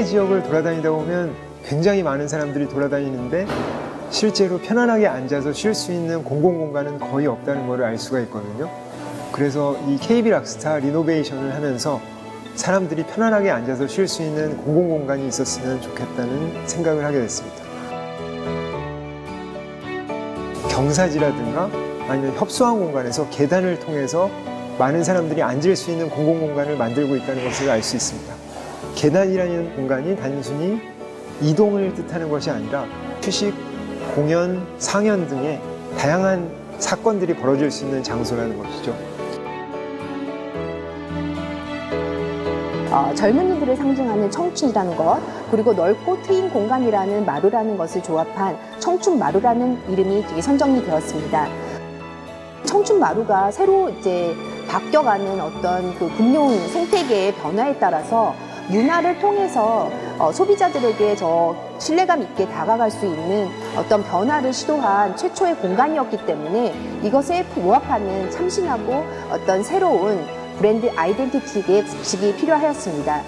지역을 돌아다니다 보면 굉장히 많은 사람들이 돌아다니는데 실제로 편안하게 앉아서 쉴 수 있는 공공공간은 거의 없다는 것을 알 수가 있거든요. 그래서 이 KB 락스타 리노베이션을 하면서 사람들이 편안하게 앉아서 쉴 수 있는 공공공간이 있었으면 좋겠다는 생각을 하게 됐습니다. 경사지라든가 아니면 협소한 공간에서 계단을 통해서 많은 사람들이 앉을 수 있는 공공공간을 만들고 있다는 것을 알 수 있습니다. 계단이라는 공간이 단순히 이동을 뜻하는 것이 아니라 휴식, 공연, 상연 등의 다양한 사건들이 벌어질 수 있는 장소라는 것이죠. 젊은이들을 상징하는 청춘이라는 것, 그리고 넓고 트인 공간이라는 마루라는 것을 조합한 청춘 마루라는 이름이 선정이 되었습니다. 청춘 마루가 새로 이제 바뀌어가는 어떤 그 금융 생태계의 변화에 따라서 문화를 통해서 소비자들에게 더 신뢰감 있게 다가갈 수 있는 어떤 변화를 시도한 최초의 공간이었기 때문에 이것에 부합하는 참신하고 어떤 새로운 브랜드 아이덴티티의 구축이 필요하였습니다.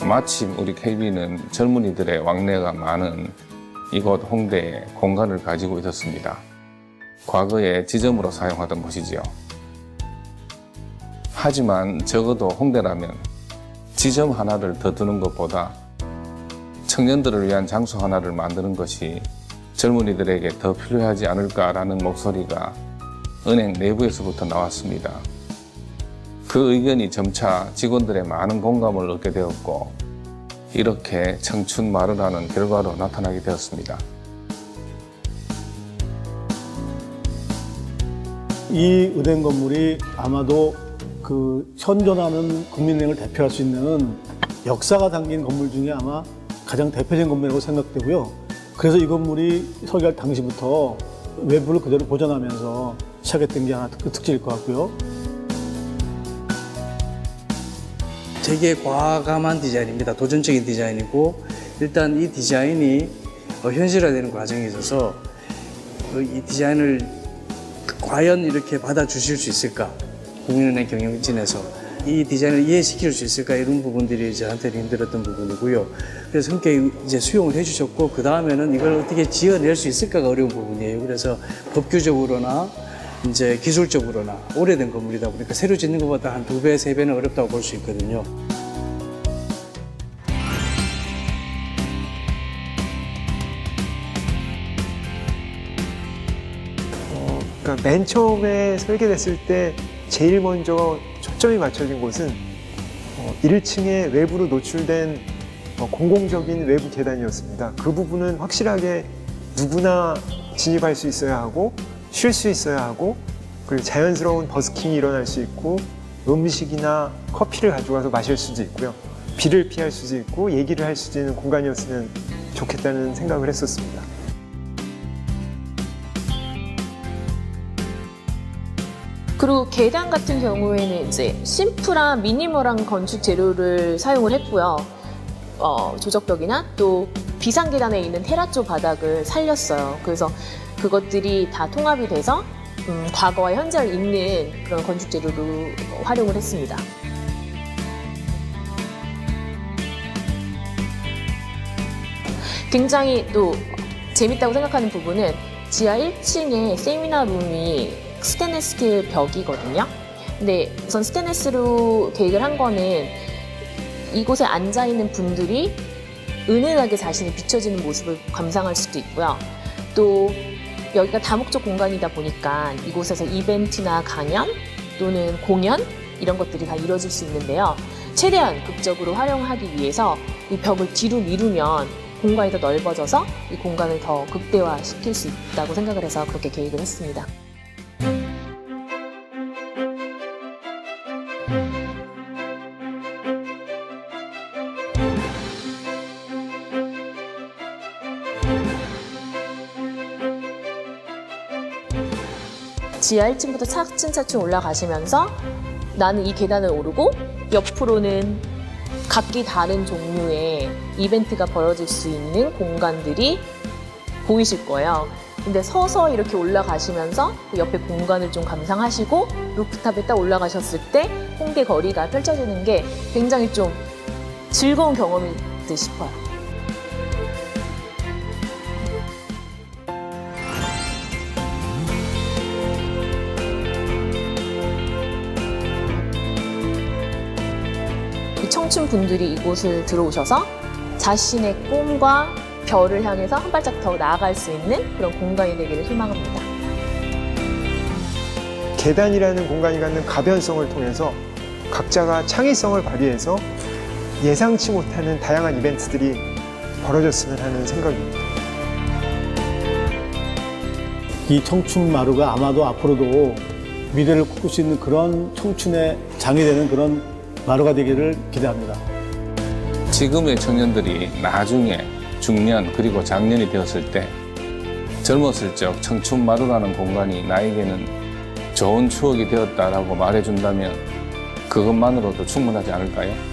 마침 우리 KB는 젊은이들의 왕래가 많은 이곳 홍대에 공간을 가지고 있었습니다. 과거에 지점으로 사용하던 곳이지요. 하지만 적어도 홍대라면 지점 하나를 더 두는 것보다 청년들을 위한 장소 하나를 만드는 것이 젊은이들에게 더 필요하지 않을까라는 목소리가 은행 내부에서부터 나왔습니다. 그 의견이 점차 직원들의 많은 공감을 얻게 되었고 이렇게 청춘 마루라는 결과로 나타나게 되었습니다. 이 은행 건물이 아마도 그 현존하는 국민은행을 대표할 수 있는 역사가 담긴 건물 중에 아마 가장 대표적인 건물이라고 생각되고요. 그래서 이 건물이 설계할 당시부터 외부를 그대로 보존하면서 시작했던 게 하나 특징일 것 같고요. 되게 과감한 디자인입니다. 도전적인 디자인이고 일단 이 디자인이 현실화되는 과정에 있어서 이 디자인을 과연 이렇게 받아주실 수 있을까? 국민은행 경영진에서 이 디자인을 이해시킬 수 있을까? 이런 부분들이 저한테는 힘들었던 부분이고요. 그래서 흔쾌히 이제 수용을 해주셨고 그 다음에는 이걸 어떻게 지어낼 수 있을까가 어려운 부분이에요. 그래서 법규적으로나 이제 기술적으로나 오래된 건물이다 보니까 새로 짓는 것보다 한 2배, 3배는 어렵다고 볼 수 있거든요. 그러니까 맨 처음에 설계됐을 때 제일 먼저 초점이 맞춰진 곳은 1층에 외부로 노출된 공공적인 외부 계단이었습니다. 그 부분은 확실하게 누구나 진입할 수 있어야 하고 쉴 수 있어야 하고 그리고 자연스러운 버스킹이 일어날 수 있고 음식이나 커피를 가져가서 마실 수도 있고요. 비를 피할 수도 있고 얘기를 할 수도 있는 공간이었으면 좋겠다는 생각을 했었습니다. 그리고 계단 같은 경우에는 이제 심플한 미니멀한 건축 재료를 사용을 했고요. 조적벽이나 또 비상 계단에 있는 테라조 바닥을 살렸어요. 그래서 그것들이 다 통합이 돼서 과거와 현재를 잇는 그런 건축 재료로 활용을 했습니다. 굉장히 또 재밌다고 생각하는 부분은 지하 1층에 세미나룸이 스테인리스 스틸 벽이거든요. 근데 우선 스테인리스로 계획을 한 거는 이곳에 앉아있는 분들이 은은하게 자신이 비춰지는 모습을 감상할 수도 있고요. 또 여기가 다목적 공간이다 보니까 이곳에서 이벤트나 강연 또는 공연 이런 것들이 다 이루어질 수 있는데요. 최대한 극적으로 활용하기 위해서 이 벽을 뒤로 미루면 공간이 더 넓어져서 이 공간을 더 극대화시킬 수 있다고 생각을 해서 그렇게 계획을 했습니다. 지하 1층부터 차츰차츰 올라가시면서 나는 이 계단을 오르고 옆으로는 각기 다른 종류의 이벤트가 벌어질 수 있는 공간들이 보이실 거예요. 근데 서서 이렇게 올라가시면서 그 옆에 공간을 좀 감상하시고 루프탑에 딱 올라가셨을 때 홍대 거리가 펼쳐지는 게 굉장히 좀 즐거운 경험이 듯 싶어요. 이 청춘 분들이 이곳을 들어오셔서 자신의 꿈과 별을 향해서 한 발짝 더 나아갈 수 있는 그런 공간이 되기를 희망합니다. 계단이라는 공간이 갖는 가변성을 통해서 각자가 창의성을 발휘해서 예상치 못하는 다양한 이벤트들이 벌어졌으면 하는 생각입니다. 이 청춘 마루가 아마도 앞으로도 미래를 꿈꿀 수 있는 그런 청춘의 장이 되는 그런 마루가 되기를 기대합니다. 지금의 청년들이 나중에 중년 그리고 장년이 되었을 때 젊었을 적 청춘 마루라는 공간이 나에게는 좋은 추억이 되었다라고 말해준다면 그것만으로도 충분하지 않을까요?